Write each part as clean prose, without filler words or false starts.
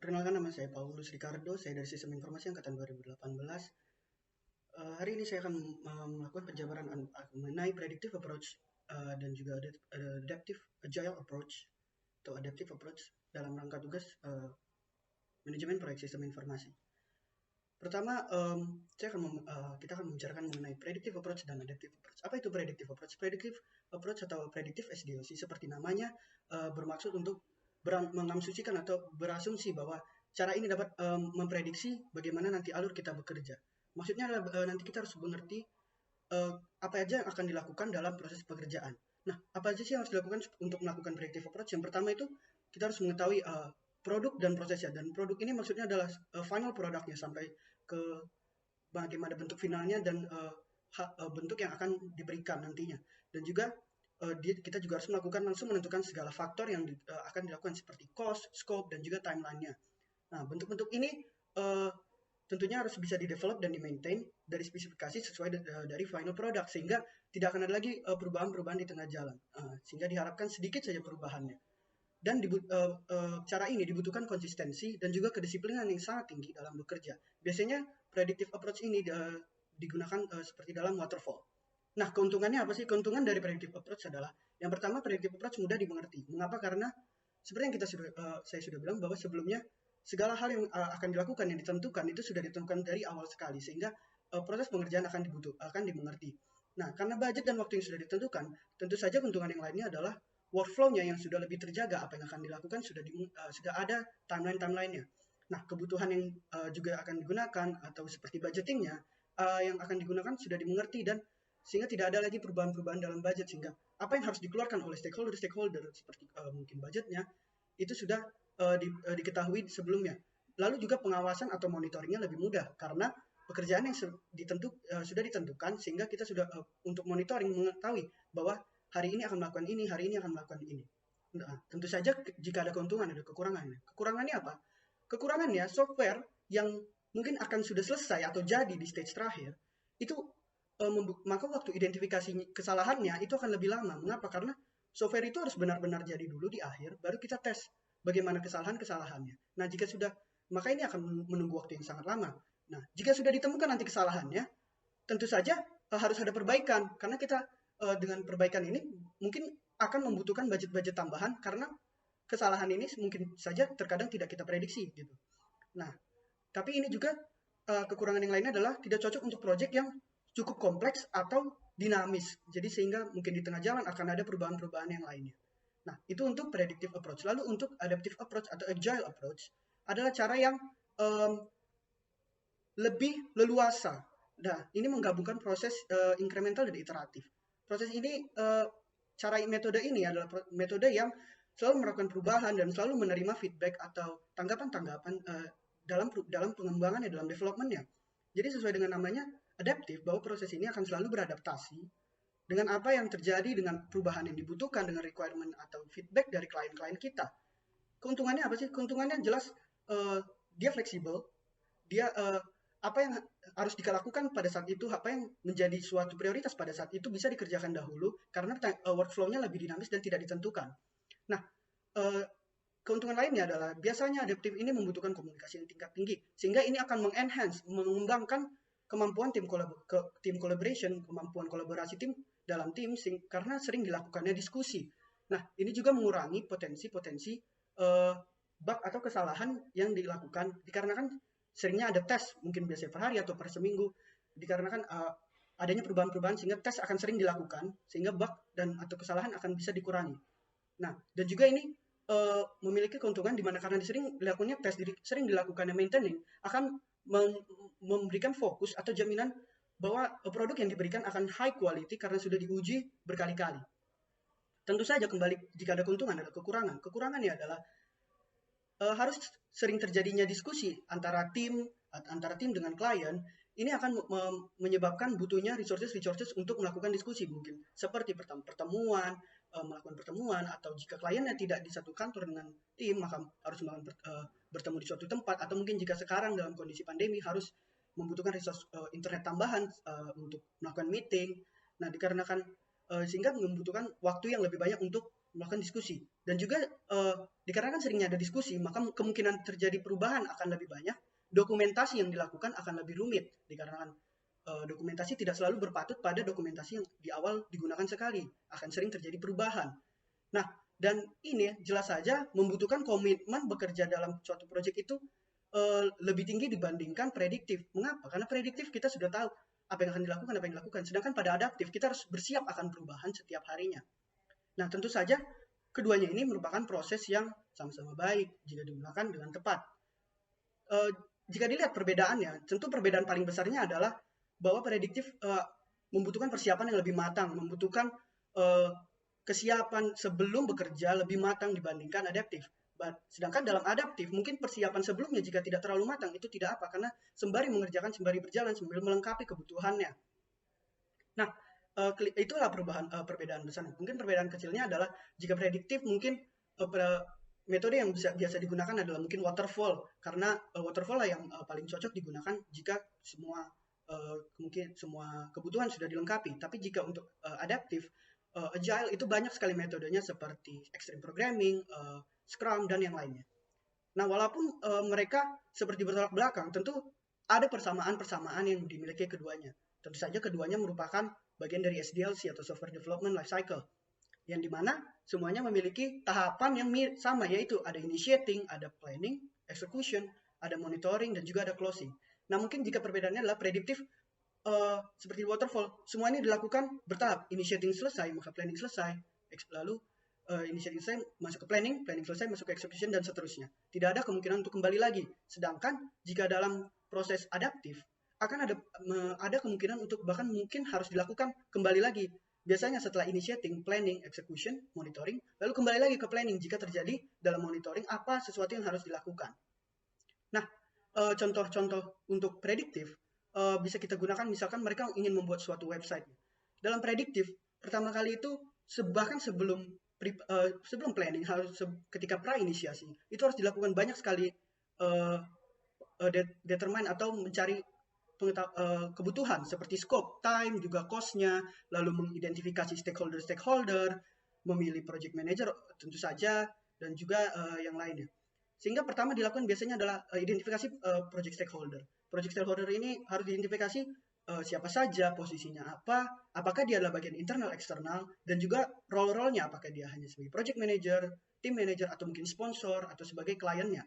Perkenalkan, nama saya Paulus Ricardo, saya dari Sistem Informasi Angkatan 2018. Hari ini saya akan melakukan penjabaran mengenai predictive approach dan juga adaptive agile approach atau adaptive approach dalam rangka tugas manajemen proyek sistem informasi. Pertama, kita akan membicarakan mengenai predictive approach dan adaptive approach. Apa itu predictive approach? Predictive approach atau predictive SDLC seperti namanya bermaksud untuk mengasumsikan atau berasumsi bahwa cara ini dapat memprediksi bagaimana nanti alur kita bekerja. Maksudnya adalah nanti kita harus mengerti apa aja yang akan dilakukan dalam proses pekerjaan. Nah, apa aja sih yang harus dilakukan untuk melakukan predictive approach? Yang pertama itu kita harus mengetahui produk dan prosesnya. Dan produk ini maksudnya adalah final produknya sampai ke bagaimana bentuk finalnya dan bentuk yang akan diberikan nantinya. Dan juga kita juga harus langsung menentukan segala faktor yang akan dilakukan seperti cost, scope, dan juga timeline-nya. Nah, bentuk-bentuk ini tentunya harus bisa di-develop dan di-maintain dari spesifikasi sesuai dari final product, sehingga tidak akan ada lagi perubahan-perubahan di tengah jalan, sehingga diharapkan sedikit saja perubahannya. Dan cara ini dibutuhkan konsistensi dan juga kedisiplinan yang sangat tinggi dalam bekerja. Biasanya predictive approach ini digunakan seperti dalam waterfall. Nah, keuntungannya apa sih? Keuntungan dari predictive approach adalah, yang pertama, predictive approach mudah dimengerti. Mengapa? Karena seperti yang saya sudah bilang bahwa sebelumnya segala hal yang akan dilakukan, yang ditentukan, itu sudah ditentukan dari awal sekali, sehingga proses pengerjaan akan dimengerti. Nah, karena budget dan waktu yang sudah ditentukan, tentu saja keuntungan yang lainnya adalah workflow-nya yang sudah lebih terjaga. Apa yang akan dilakukan sudah ada timeline-nya. Nah, kebutuhan yang juga akan digunakan atau seperti budgeting-nya yang akan digunakan sudah dimengerti, dan sehingga tidak ada lagi perubahan-perubahan dalam budget, sehingga apa yang harus dikeluarkan oleh stakeholder seperti mungkin budgetnya itu sudah diketahui sebelumnya. Lalu juga pengawasan atau monitoringnya lebih mudah karena pekerjaan yang sudah ditentukan, sehingga kita sudah untuk monitoring mengetahui bahwa hari ini akan melakukan ini, hari ini akan melakukan ini. Nah, tentu saja jika ada keuntungan, ada kekurangannya. Kekurangannya apa? Kekurangannya software yang mungkin akan sudah selesai atau jadi di stage terakhir, itu maka waktu identifikasi kesalahannya itu akan lebih lama. Mengapa? Karena software itu harus benar-benar jadi dulu di akhir, baru kita tes bagaimana kesalahannya. Nah, maka ini akan menunggu waktu yang sangat lama. Nah, jika sudah ditemukan nanti kesalahannya, tentu saja harus ada perbaikan, karena kita dengan perbaikan ini mungkin akan membutuhkan budget-budget tambahan, karena kesalahan ini mungkin saja terkadang tidak kita prediksi gitu. Nah, tapi ini juga kekurangan yang lainnya adalah tidak cocok untuk proyek yang cukup kompleks atau dinamis. Jadi sehingga mungkin di tengah jalan akan ada perubahan-perubahan yang lainnya. Nah, itu untuk predictive approach. Lalu untuk adaptive approach atau agile approach adalah cara yang lebih leluasa. Nah, ini menggabungkan proses incremental dan iteratif. Proses ini, metode ini adalah metode yang selalu melakukan perubahan dan selalu menerima feedback atau tanggapan-tanggapan dalam pengembangannya, dalam development-nya. Jadi sesuai dengan namanya adaptive, bahwa proses ini akan selalu beradaptasi dengan apa yang terjadi, dengan perubahan yang dibutuhkan, dengan requirement atau feedback dari klien-klien kita. Keuntungannya apa sih? Keuntungannya jelas dia fleksibel, dia apa yang harus dilakukan pada saat itu, apa yang menjadi suatu prioritas pada saat itu bisa dikerjakan dahulu karena workflow-nya lebih dinamis dan tidak ditentukan. Nah, keuntungan lainnya adalah biasanya adaptive ini membutuhkan komunikasi yang tingkat tinggi, sehingga ini akan mengembangkan kemampuan tim collaboration, kemampuan kolaborasi tim dalam tim, karena sering dilakukannya diskusi. Nah, ini juga mengurangi potensi-potensi bug atau kesalahan yang dilakukan, dikarenakan seringnya ada tes, mungkin biasanya per hari atau per seminggu, dikarenakan adanya perubahan-perubahan, sehingga tes akan sering dilakukan, sehingga bug atau kesalahan akan bisa dikurangi. Nah, dan juga ini memiliki keuntungan di mana karena sering dilakukannya tes, sering dilakukannya maintaining, akan memberikan fokus atau jaminan bahwa produk yang diberikan akan high quality karena sudah diuji berkali-kali. Tentu saja kembali, jika ada keuntungan, ada kekurangan. Kekurangannya adalah harus sering terjadinya diskusi antara tim dengan klien. Ini akan menyebabkan butuhnya resources untuk melakukan diskusi, mungkin seperti pertemuan, melakukan pertemuan, atau jika kliennya tidak di satu kantor dengan tim, maka harus bertemu di suatu tempat, atau mungkin jika sekarang dalam kondisi pandemi harus membutuhkan resource internet tambahan untuk melakukan meeting. Nah, dikarenakan sehingga membutuhkan waktu yang lebih banyak untuk melakukan diskusi. Dan juga dikarenakan seringnya ada diskusi, maka kemungkinan terjadi perubahan akan lebih banyak. Dokumentasi yang dilakukan akan lebih rumit dikarenakan dokumentasi tidak selalu berpatut pada dokumentasi yang di awal digunakan sekali, akan sering terjadi perubahan. Nah, dan ini jelas saja membutuhkan komitmen bekerja dalam suatu proyek itu lebih tinggi dibandingkan prediktif. Mengapa? Karena prediktif kita sudah tahu apa yang akan dilakukan, apa yang dilakukan. Sedangkan pada adaptif kita harus bersiap akan perubahan setiap harinya. Nah, tentu saja keduanya ini merupakan proses yang sama-sama baik jika digunakan dengan tepat. Jika dilihat perbedaannya, tentu perbedaan paling besarnya adalah bahwa prediktif membutuhkan persiapan yang lebih matang, membutuhkan kesiapan sebelum bekerja lebih matang dibandingkan adaptif. Sedangkan dalam adaptif, mungkin persiapan sebelumnya jika tidak terlalu matang, itu tidak apa, karena sembari mengerjakan, sembari berjalan, sambil melengkapi kebutuhannya. Nah, itulah perbedaan besar. Mungkin perbedaan kecilnya adalah jika prediktif mungkin metode yang biasa digunakan adalah mungkin waterfall, karena waterfall lah yang paling cocok digunakan jika semua mungkin semua kebutuhan sudah dilengkapi. Tapi jika untuk adaptif, agile itu banyak sekali metodenya seperti extreme programming, Scrum, dan yang lainnya. Nah, walaupun mereka seperti bertolak belakang, tentu ada persamaan-persamaan yang dimiliki keduanya. Tentu saja keduanya merupakan bagian dari SDLC atau Software Development Lifecycle, yang dimana semuanya memiliki tahapan yang sama, yaitu ada initiating, ada planning, execution, ada monitoring, dan juga ada closing. Nah, mungkin jika perbedaannya adalah prediktif seperti waterfall, semua ini dilakukan bertahap. Initiating selesai, maka planning selesai, lalu initiating selesai masuk ke planning selesai masuk ke execution, dan seterusnya. Tidak ada kemungkinan untuk kembali lagi. Sedangkan jika dalam proses adaptif akan ada kemungkinan untuk bahkan mungkin harus dilakukan kembali lagi. Biasanya setelah initiating, planning, execution, monitoring, lalu kembali lagi ke planning jika terjadi dalam monitoring apa sesuatu yang harus dilakukan. Nah, contoh-contoh untuk prediktif bisa kita gunakan misalkan mereka ingin membuat suatu website. Dalam prediktif, pertama kali itu bahkan sebelum planning, ketika pra-inisiasi, itu harus dilakukan banyak sekali determine atau mencari kebutuhan seperti scope, time, juga cost-nya, lalu mengidentifikasi stakeholder, memilih project manager tentu saja, dan juga yang lainnya. Sehingga pertama dilakukan biasanya adalah identifikasi project stakeholder. Project stakeholder ini harus diidentifikasi siapa saja, posisinya apa, apakah dia adalah bagian internal, eksternal, dan juga role-role-nya, apakah dia hanya sebagai project manager, team manager, atau mungkin sponsor, atau sebagai kliennya.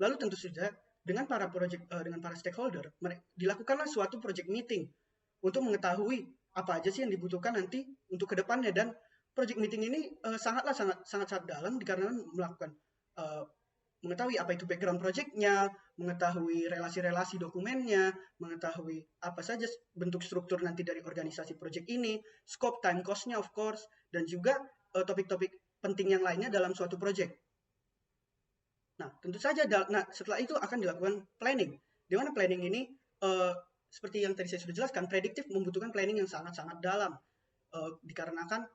Lalu tentu saja dengan para stakeholder, dilakukanlah suatu project meeting untuk mengetahui apa aja sih yang dibutuhkan nanti untuk kedepannya. Dan project meeting ini sangat dalam dikarenakan melakukan mengetahui apa itu background project-nya, mengetahui relasi-relasi dokumennya, mengetahui apa saja bentuk struktur nanti dari organisasi project ini, scope, time, cost-nya of course, dan juga topik-topik penting yang lainnya dalam suatu project. Nah, tentu saja setelah itu akan dilakukan planning, di mana planning ini seperti yang tadi saya sudah jelaskan, prediktif membutuhkan planning yang sangat-sangat dalam, dikarenakan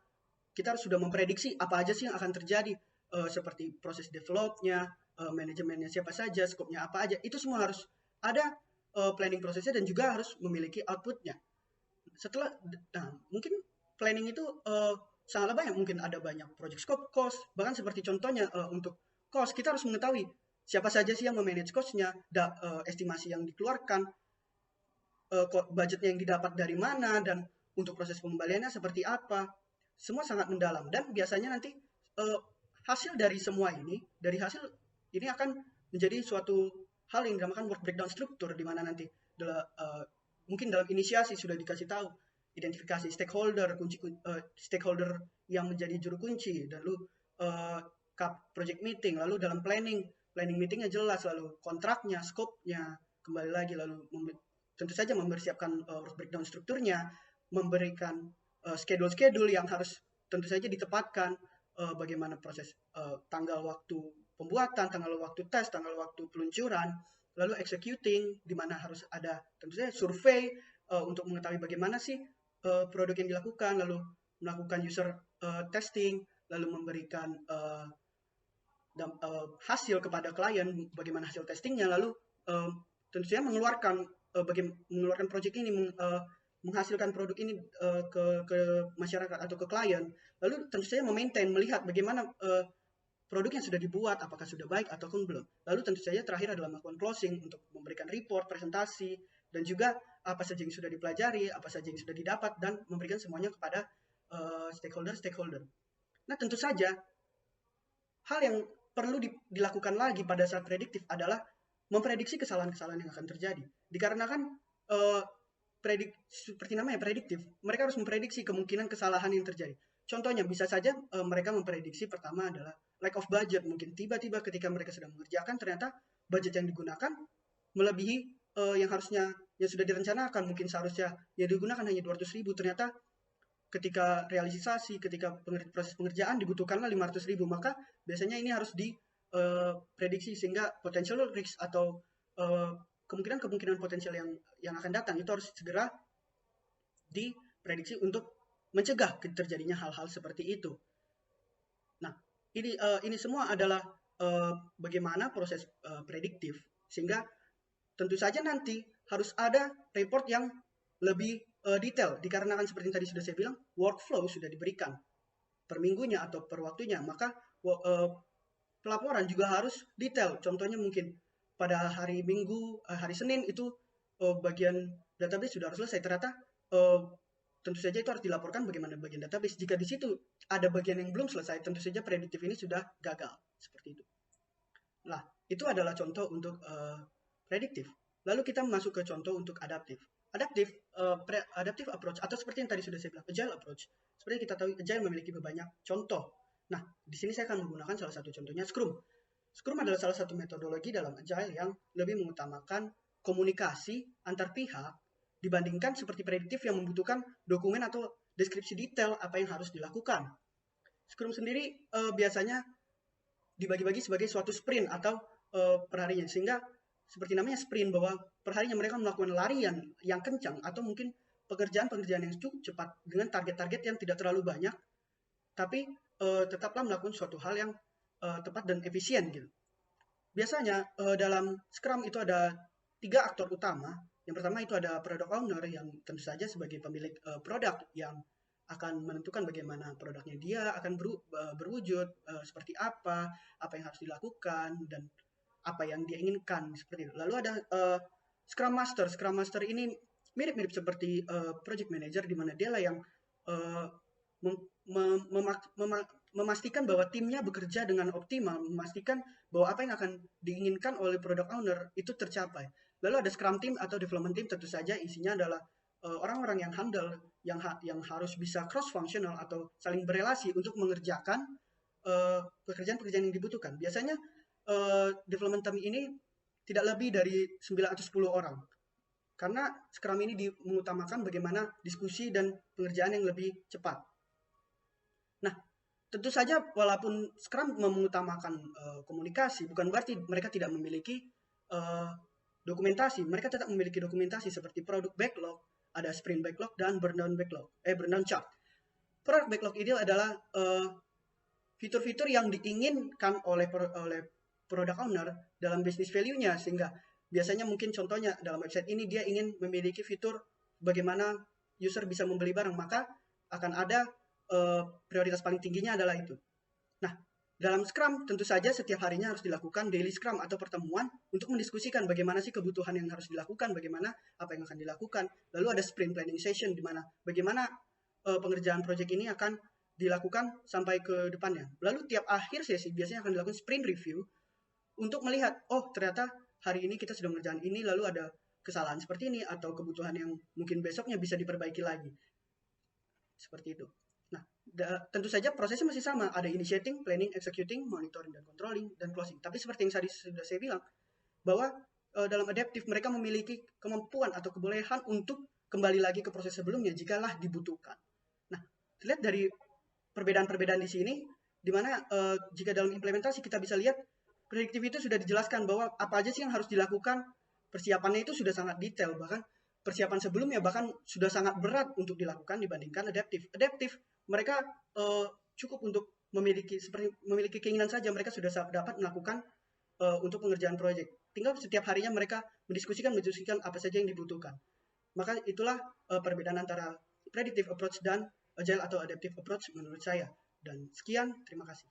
kita sudah memprediksi apa aja sih yang akan terjadi, seperti proses develop-nya, manajemennya siapa saja, scope-nya apa aja, itu semua harus ada planning prosesnya dan juga harus memiliki output-nya. Mungkin planning itu sangatlah banyak, mungkin ada banyak project scope, cost, bahkan seperti contohnya untuk cost, kita harus mengetahui siapa saja sih yang memanage cost-nya, estimasi yang dikeluarkan, budgetnya yang didapat dari mana, dan untuk proses pengembaliannya seperti apa. Semua sangat mendalam, dan biasanya nanti hasil dari semua ini, akan menjadi suatu hal yang dinamakan work breakdown struktur, di mana nanti mungkin dalam inisiasi sudah dikasih tahu identifikasi stakeholder, stakeholder yang menjadi juru kunci, dan lalu project meeting, lalu dalam planning meetingnya jelas, lalu kontraknya, scope-nya, kembali lagi, lalu tentu saja mempersiapkan work breakdown strukturnya, memberikan schedule yang harus tentu saja ditepatkan, bagaimana proses tanggal waktu pembuatan, tanggal waktu tes, tanggal waktu peluncuran, lalu executing, di mana harus ada tentu saja survei untuk mengetahui bagaimana sih produk yang dilakukan, lalu melakukan user testing, lalu memberikan hasil kepada klien, bagaimana hasil testingnya, lalu tentu saja mengeluarkan project ini menghasilkan produk ini ke masyarakat atau ke klien, lalu tentu saja memaintain, melihat bagaimana produk yang sudah dibuat, apakah sudah baik ataupun belum. Lalu tentu saja terakhir adalah melakukan closing untuk memberikan report, presentasi, dan juga apa saja yang sudah dipelajari, apa saja yang sudah didapat, dan memberikan semuanya kepada stakeholder. Nah, tentu saja hal yang perlu dilakukan lagi pada saat prediktif adalah memprediksi kesalahan-kesalahan yang akan terjadi. Dikarenakan seperti namanya prediktif, mereka harus memprediksi kemungkinan kesalahan yang terjadi. Contohnya bisa saja mereka memprediksi pertama adalah lack of budget, mungkin tiba-tiba ketika mereka sedang mengerjakan ternyata budget yang digunakan melebihi yang harusnya yang sudah direncanakan, mungkin seharusnya yang digunakan hanya 200.000, ternyata ketika realisasi, ketika proses pengerjaan dibutuhkanlah 500.000, maka biasanya ini harus diprediksi sehingga potential risk atau kemungkinan potensial yang akan datang itu harus segera diprediksi untuk mencegah terjadinya hal-hal seperti itu. Nah, ini semua adalah bagaimana proses prediktif, sehingga tentu saja nanti harus ada report yang lebih detail, dikarenakan seperti yang tadi sudah saya bilang, workflow sudah diberikan per minggunya atau per waktunya, maka pelaporan juga harus detail. Contohnya mungkin pada hari Minggu, hari Senin itu bagian database sudah harus selesai, ternyata tentu saja itu harus dilaporkan bagaimana bagian database. Jika di situ ada bagian yang belum selesai, tentu saja prediktif ini sudah gagal, seperti itu. Nah, itu adalah contoh untuk prediktif. Lalu kita masuk ke contoh untuk adaptif. Adaptive approach, atau seperti yang tadi sudah saya bilang, agile approach. Seperti kita tahu, agile memiliki banyak contoh. Nah, di sini saya akan menggunakan salah satu contohnya Scrum. Scrum adalah salah satu metodologi dalam agile yang lebih mengutamakan komunikasi antar pihak dibandingkan seperti prediktif yang membutuhkan dokumen atau deskripsi detail apa yang harus dilakukan. Scrum sendiri biasanya dibagi-bagi sebagai suatu sprint atau perharinya, sehingga seperti namanya sprint, bahwa perharinya mereka melakukan larian yang kencang atau mungkin pekerjaan-pekerjaan yang cukup cepat dengan target-target yang tidak terlalu banyak, tapi tetaplah melakukan suatu hal yang tepat dan efisien gitu. Biasanya dalam Scrum itu ada 3 aktor utama. Yang pertama itu ada product owner yang tentu saja sebagai pemilik produk yang akan menentukan bagaimana produknya dia akan berwujud, seperti apa yang harus dilakukan, dan apa yang dia inginkan, seperti itu. Lalu ada Scrum Master. Scrum Master ini mirip-mirip seperti project manager, di mana dialah yang memastikan bahwa timnya bekerja dengan optimal, memastikan bahwa apa yang akan diinginkan oleh product owner itu tercapai. Lalu ada Scrum Team atau Development Team, tentu saja isinya adalah orang-orang yang handal, yang harus bisa cross-functional atau saling berelasi untuk mengerjakan pekerjaan-pekerjaan yang dibutuhkan. Biasanya development team ini tidak lebih dari 9 atau 10 orang. Karena Scrum ini mengutamakan bagaimana diskusi dan pengerjaan yang lebih cepat. Nah, tentu saja walaupun Scrum mengutamakan komunikasi, bukan berarti mereka tidak memiliki dokumentasi. Mereka tetap memiliki dokumentasi seperti product backlog, ada sprint backlog, dan burn down chart. Product backlog ini adalah fitur-fitur yang diinginkan oleh product owner dalam business value-nya, sehingga biasanya mungkin contohnya dalam website ini dia ingin memiliki fitur bagaimana user bisa membeli barang, maka akan ada prioritas paling tingginya adalah itu. Nah, dalam Scrum tentu saja setiap harinya harus dilakukan daily Scrum atau pertemuan untuk mendiskusikan bagaimana sih kebutuhan yang harus dilakukan, bagaimana apa yang akan dilakukan. Lalu ada sprint planning session, di mana bagaimana pengerjaan project ini akan dilakukan sampai ke depannya. Lalu tiap akhir sesi biasanya akan dilakukan sprint review untuk melihat, oh ternyata hari ini kita sudah mengerjakan ini, lalu ada kesalahan seperti ini, atau kebutuhan yang mungkin besoknya bisa diperbaiki lagi. Seperti itu. Nah, tentu saja prosesnya masih sama. Ada initiating, planning, executing, monitoring, dan controlling, dan closing. Tapi seperti yang tadi sudah saya bilang, bahwa dalam adaptive mereka memiliki kemampuan atau kebolehan untuk kembali lagi ke proses sebelumnya jikalah dibutuhkan. Nah, lihat dari perbedaan-perbedaan di sini, di mana jika dalam implementasi kita bisa lihat prediktif itu sudah dijelaskan bahwa apa aja sih yang harus dilakukan, persiapannya itu sudah sangat detail, bahkan persiapan sebelumnya bahkan sudah sangat berat untuk dilakukan dibandingkan adaptif. Adaptif mereka cukup untuk memiliki keinginan saja, mereka sudah dapat melakukan untuk pengerjaan proyek. Tinggal setiap harinya mereka mendiskusikan apa saja yang dibutuhkan. Maka itulah perbedaan antara predictive approach dan agile atau adaptive approach menurut saya. Dan sekian, terima kasih.